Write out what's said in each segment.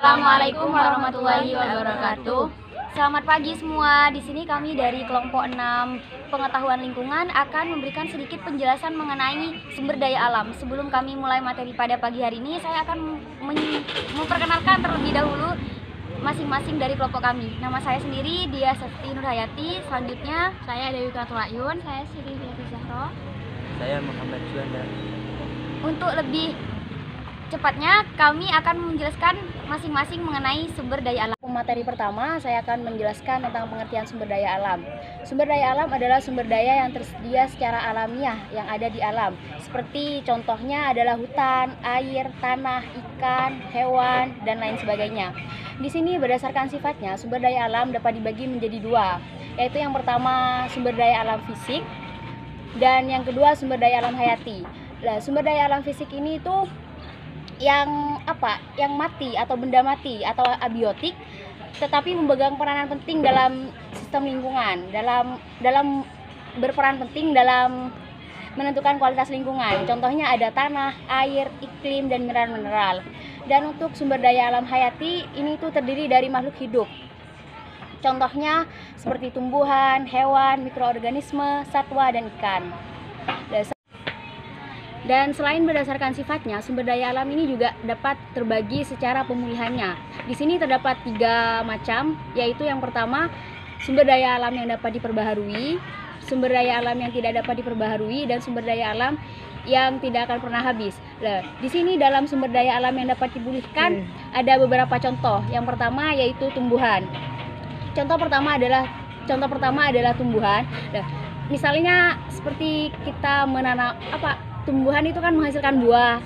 Assalamualaikum warahmatullahi wabarakatuh. Selamat pagi semua. Di sini kami dari kelompok 6 Pengetahuan Lingkungan akan memberikan sedikit penjelasan mengenai sumber daya alam. Sebelum kami mulai materi pada pagi hari ini, saya akan memperkenalkan terlebih dahulu masing-masing dari kelompok kami. Nama saya sendiri Dia Sefti Nurhayati. Selanjutnya saya Dewi Katulayun. Saya Siti Fiati Zahro. Saya Muhammad Juanda. Untuk lebih cepatnya, kami akan menjelaskan masing-masing mengenai sumber daya alam. Materi pertama, saya akan menjelaskan tentang pengertian sumber daya alam. Sumber daya alam adalah sumber daya yang tersedia secara alamiah yang ada di alam. Seperti contohnya adalah hutan, air, tanah, ikan, hewan, dan lain sebagainya. Di sini berdasarkan sifatnya, sumber daya alam dapat dibagi menjadi dua, yaitu yang pertama sumber daya alam fisik, dan yang kedua sumber daya alam hayati. Nah, sumber daya alam fisik ini itu yang mati atau benda mati atau abiotik, tetapi memegang peranan penting dalam sistem lingkungan, dalam berperan penting dalam menentukan kualitas lingkungan. Contohnya ada tanah, air, iklim, dan mineral-mineral. Dan untuk sumber daya alam hayati ini itu terdiri dari makhluk hidup. Contohnya seperti tumbuhan, hewan, mikroorganisme, satwa, dan ikan. Dan selain berdasarkan sifatnya, sumber daya alam ini juga dapat terbagi secara pemulihannya. Di sini terdapat 3 macam, yaitu yang pertama sumber daya alam yang dapat diperbaharui, sumber daya alam yang tidak dapat diperbaharui, dan sumber daya alam yang tidak akan pernah habis. Nah, di sini dalam sumber daya alam yang dapat dipulihkan ada beberapa contoh. Yang pertama yaitu tumbuhan. Contoh pertama adalah tumbuhan. Nah, misalnya seperti kita menanam tumbuhan itu kan menghasilkan buah,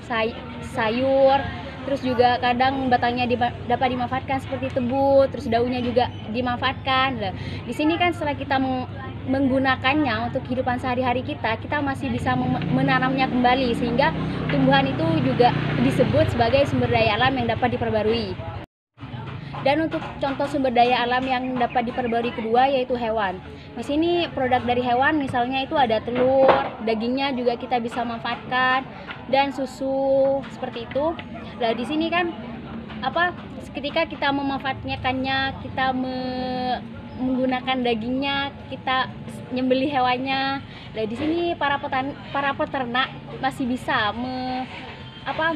sayur, terus juga kadang batangnya dapat dimanfaatkan seperti tebu, terus daunnya juga dimanfaatkan. Nah, di sini kan setelah kita menggunakannya untuk kehidupan sehari-hari kita masih bisa menanamnya kembali, sehingga tumbuhan itu juga disebut sebagai sumber daya alam yang dapat diperbarui. Dan untuk contoh sumber daya alam yang dapat diperbarui kedua yaitu hewan. Di sini produk dari hewan misalnya itu ada telur, dagingnya juga kita bisa manfaatkan, dan susu seperti itu. Nah, di sini kan ketika kita memanfaatkannya, kita menggunakan dagingnya, kita nyembelih hewannya. Nah, di sini para peternak masih bisa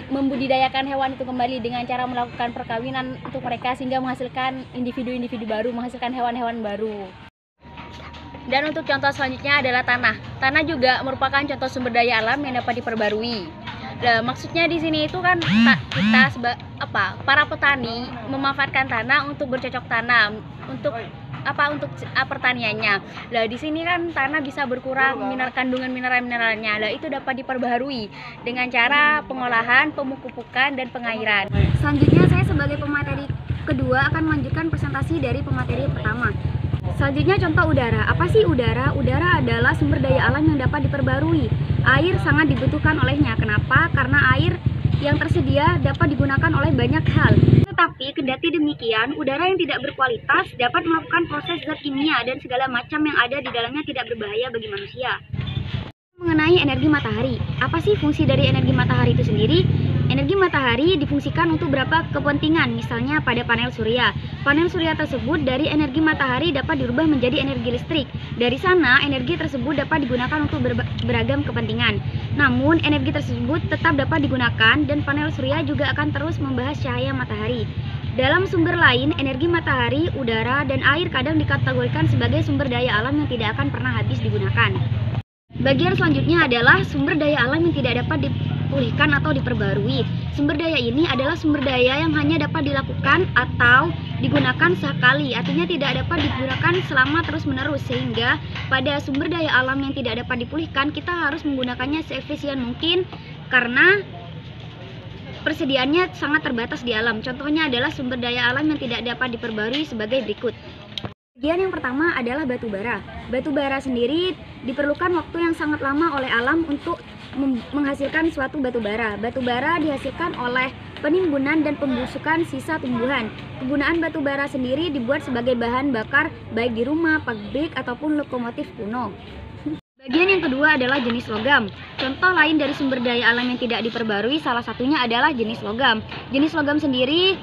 membudidayakan hewan itu kembali dengan cara melakukan perkawinan untuk mereka, sehingga menghasilkan individu-individu baru, menghasilkan hewan-hewan baru. Dan untuk contoh selanjutnya adalah tanah. Tanah juga merupakan contoh sumber daya alam yang dapat diperbarui. Nah, maksudnya di sini itu kan para petani memanfaatkan tanah untuk bercocok tanam, untuk pertaniannya. Nah, di sini kan tanah bisa berkurang kandungan mineral-mineralnya. Nah, itu dapat diperbaharui dengan cara pengolahan, pemupukan, dan pengairan. Selanjutnya saya sebagai pemateri kedua akan melanjutkan presentasi dari pemateri pertama. Selanjutnya contoh udara. Apa sih udara? Udara adalah sumber daya alam yang dapat diperbarui. Air sangat dibutuhkan olehnya. Kenapa? Karena air yang tersedia dapat digunakan oleh banyak hal. Tetapi kendati demikian, udara yang tidak berkualitas dapat melakukan proses zat kimia dan segala macam yang ada di dalamnya tidak berbahaya bagi manusia. Mengenai energi matahari, apa sih fungsi dari energi matahari itu sendiri? Energi matahari difungsikan untuk beberapa kepentingan, misalnya pada panel surya. Panel surya tersebut dari energi matahari dapat dirubah menjadi energi listrik. Dari sana, energi tersebut dapat digunakan untuk beragam kepentingan. Namun, energi tersebut tetap dapat digunakan dan panel surya juga akan terus membahas cahaya matahari. Dalam sumber lain, energi matahari, udara, dan air kadang dikategorikan sebagai sumber daya alam yang tidak akan pernah habis digunakan. Bagian selanjutnya adalah sumber daya alam yang tidak dapat dipulihkan atau diperbarui. Sumber daya ini adalah sumber daya yang hanya dapat dilakukan atau digunakan sekali, artinya tidak dapat digunakan selama terus-menerus, sehingga pada sumber daya alam yang tidak dapat dipulihkan kita harus menggunakannya seefisien mungkin karena persediaannya sangat terbatas di alam. Contohnya adalah sumber daya alam yang tidak dapat diperbarui sebagai berikut. Bagian yang pertama adalah batu bara. Batu bara sendiri diperlukan waktu yang sangat lama oleh alam untuk menghasilkan suatu batu bara. Batu bara dihasilkan oleh penimbunan dan pembusukan sisa tumbuhan. Penggunaan batu bara sendiri dibuat sebagai bahan bakar baik di rumah, pabrik, ataupun lokomotif kuno. Bagian yang kedua adalah jenis logam. Contoh lain dari sumber daya alam yang tidak diperbarui salah satunya adalah jenis logam. Jenis logam sendiri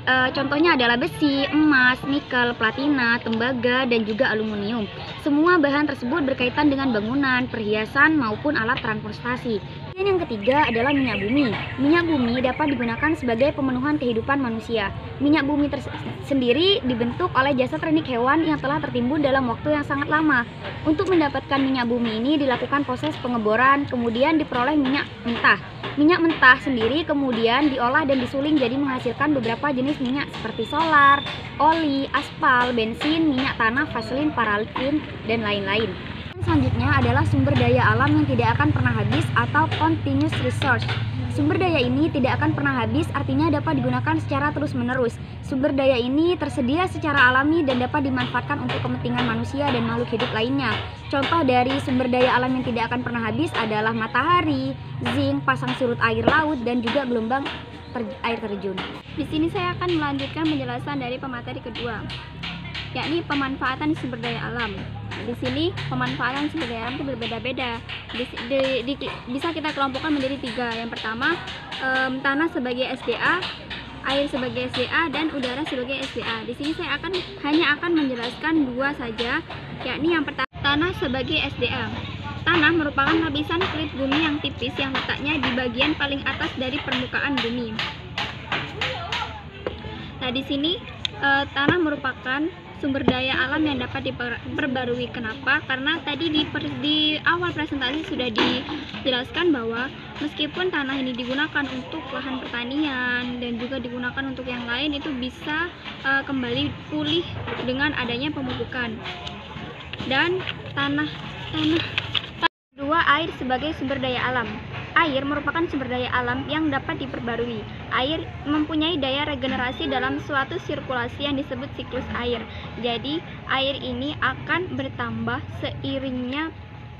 Contohnya adalah besi, emas, nikel, platina, tembaga, dan juga aluminium. Semua bahan tersebut berkaitan dengan bangunan, perhiasan, maupun alat transportasi. Dan yang ketiga adalah minyak bumi. Minyak bumi dapat digunakan sebagai pemenuhan kehidupan manusia. Minyak bumi sendiri dibentuk oleh jasa ternik hewan yang telah tertimbun dalam waktu yang sangat lama. Untuk mendapatkan minyak bumi ini dilakukan proses pengeboran, kemudian diperoleh minyak mentah. Minyak mentah sendiri kemudian diolah dan disuling jadi menghasilkan beberapa jenis minyak seperti solar, oli, aspal, bensin, minyak tanah, vaselin, parafin, dan lain-lain. Selanjutnya adalah sumber daya alam yang tidak akan pernah habis atau continuous resource. Sumber daya ini tidak akan pernah habis, artinya dapat digunakan secara terus-menerus. Sumber daya ini tersedia secara alami dan dapat dimanfaatkan untuk kepentingan manusia dan makhluk hidup lainnya. Contoh dari sumber daya alam yang tidak akan pernah habis adalah matahari, zinc, pasang surut air laut, dan juga gelombang air terjun. Di sini saya akan melanjutkan penjelasan dari pemateri kedua, yakni pemanfaatan sumber daya alam. Di sini pemanfaatan sumber daya alam itu berbeda-beda. Bisa kita kelompokkan menjadi 3. Yang pertama, tanah sebagai SDA, air sebagai SDA, dan udara sebagai SDA. Di sini saya hanya akan menjelaskan 2 saja, yakni yang pertama, tanah sebagai SDA. Tanah merupakan lapisan kulit bumi yang tipis yang letaknya di bagian paling atas dari permukaan bumi. Nah, di sini tanah merupakan sumber daya alam yang dapat diperbarui. Kenapa? Karena tadi di awal presentasi sudah dijelaskan bahwa meskipun tanah ini digunakan untuk lahan pertanian dan juga digunakan untuk yang lain, itu bisa kembali pulih dengan adanya pemupukan. Dan kedua, air sebagai sumber daya alam. Air merupakan sumber daya alam yang dapat diperbarui. Air mempunyai daya regenerasi dalam suatu sirkulasi yang disebut siklus air. Jadi, air ini akan bertambah seiringnya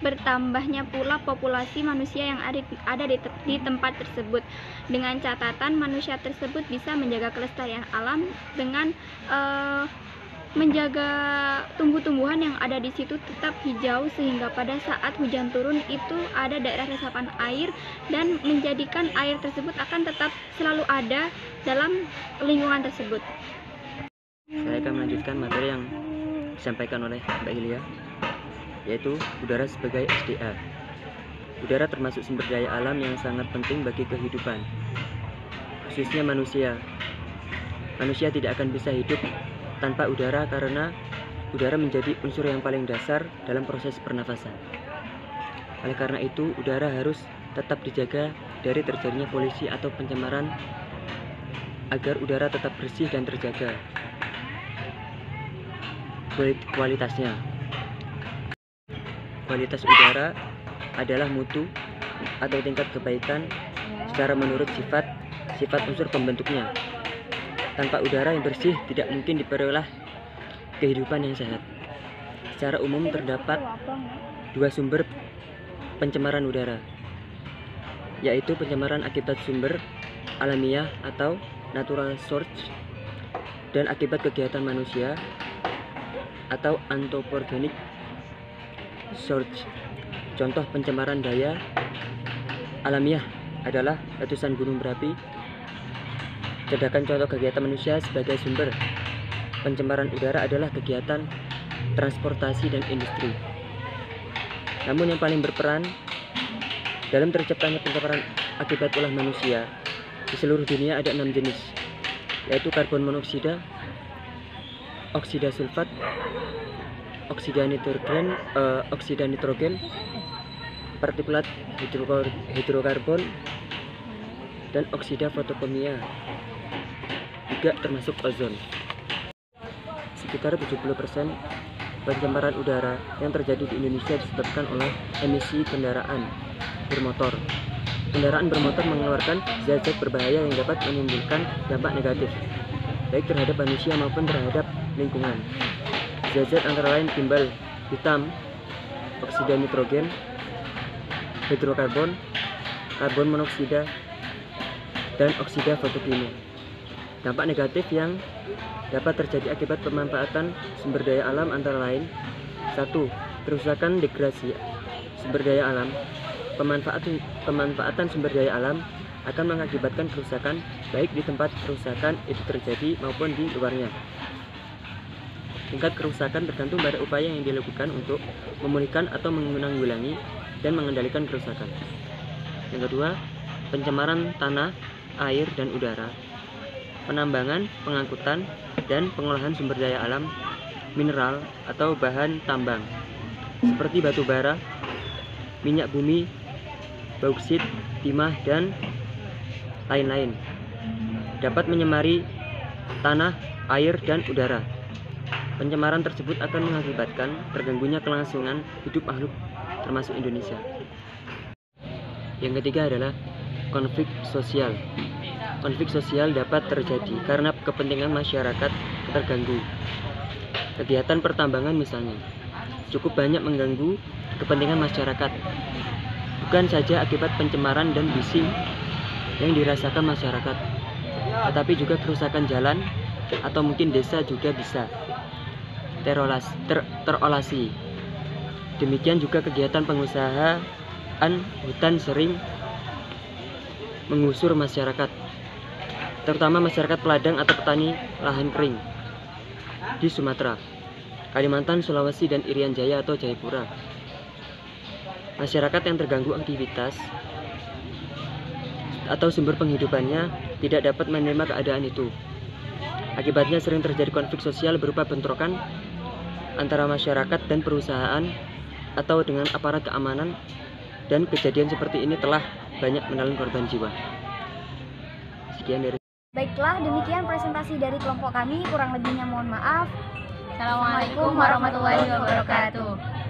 bertambahnya pula populasi manusia yang ada di tempat tersebut. Dengan catatan manusia tersebut bisa menjaga kelestarian alam dengan menjaga tumbuh-tumbuhan yang ada di situ tetap hijau, sehingga pada saat hujan turun itu ada daerah resapan air dan menjadikan air tersebut akan tetap selalu ada dalam lingkungan tersebut. Saya akan melanjutkan materi yang disampaikan oleh Mbak Hilya, yaitu udara sebagai SDA. Udara termasuk sumber daya alam yang sangat penting bagi kehidupan, khususnya manusia. Manusia tidak akan bisa hidup tanpa udara karena udara menjadi unsur yang paling dasar dalam proses pernafasan. Oleh karena itu, udara harus tetap dijaga dari terjadinya polusi atau pencemaran agar udara tetap bersih dan terjaga kualitasnya. Kualitas udara adalah mutu atau tingkat kebaikan secara menurut sifat unsur pembentuknya. Tanpa udara yang bersih tidak mungkin diperoleh kehidupan yang sehat. Secara umum terdapat 2 sumber pencemaran udara, yaitu pencemaran akibat sumber alamiah atau natural source dan akibat kegiatan manusia atau anthropogenic source. Contoh pencemaran daya alamiah adalah letusan gunung berapi. Sedangkan contoh kegiatan manusia sebagai sumber pencemaran udara adalah kegiatan transportasi dan industri. Namun yang paling berperan dalam terciptanya pencemaran akibat ulah manusia di seluruh dunia ada 6 jenis, yaitu karbon monoksida, oksida sulfat, oksida nitrogen, partikulat hidrokarbon, dan oksida fotokimia, juga termasuk ozon. Sekitar 70% pencemaran udara yang terjadi di Indonesia disebabkan oleh emisi kendaraan bermotor. Kendaraan bermotor mengeluarkan zat-zat berbahaya yang dapat menimbulkan dampak negatif, baik terhadap manusia maupun terhadap lingkungan. Zat-zat antara lain timbal hitam, oksida nitrogen, hidrokarbon, karbon monoksida, dan oksida fotokimia. Dampak negatif yang dapat terjadi akibat pemanfaatan sumber daya alam antara lain: 1. Kerusakan degradasi sumber daya alam. Pemanfaatan sumber daya alam akan mengakibatkan kerusakan baik di tempat kerusakan itu terjadi maupun di luarnya. Tingkat kerusakan tergantung pada upaya yang dilakukan untuk memulihkan atau menanggulangi dan mengendalikan kerusakan. Yang kedua, pencemaran tanah, air, dan udara, penambangan, pengangkutan, dan pengolahan sumber daya alam, mineral atau bahan tambang, seperti batu bara, minyak bumi, bauksit, timah, dan lain-lain, dapat menyemari tanah, air, dan udara. Pencemaran tersebut akan mengakibatkan terganggunya kelangsungan hidup makhluk termasuk Indonesia. Yang ketiga adalah konflik sosial. Konflik sosial dapat terjadi karena kepentingan masyarakat terganggu. Kegiatan pertambangan misalnya cukup banyak mengganggu kepentingan masyarakat, bukan saja akibat pencemaran dan bising yang dirasakan masyarakat, tetapi juga kerusakan jalan atau mungkin desa juga bisa terolasi. Demikian juga kegiatan pengusahaan hutan sering menggusur masyarakat, terutama masyarakat peladang atau petani lahan kering di Sumatera, Kalimantan, Sulawesi, dan Irian Jaya atau Jayapura. Masyarakat yang terganggu aktivitas atau sumber penghidupannya tidak dapat menerima keadaan itu. Akibatnya sering terjadi konflik sosial berupa bentrokan antara masyarakat dan perusahaan atau dengan aparat keamanan, dan kejadian seperti ini telah banyak menelan korban jiwa. Sekian dari Baiklah, demikian presentasi dari kelompok kami. Kurang lebihnya mohon maaf. Assalamualaikum warahmatullahi wabarakatuh.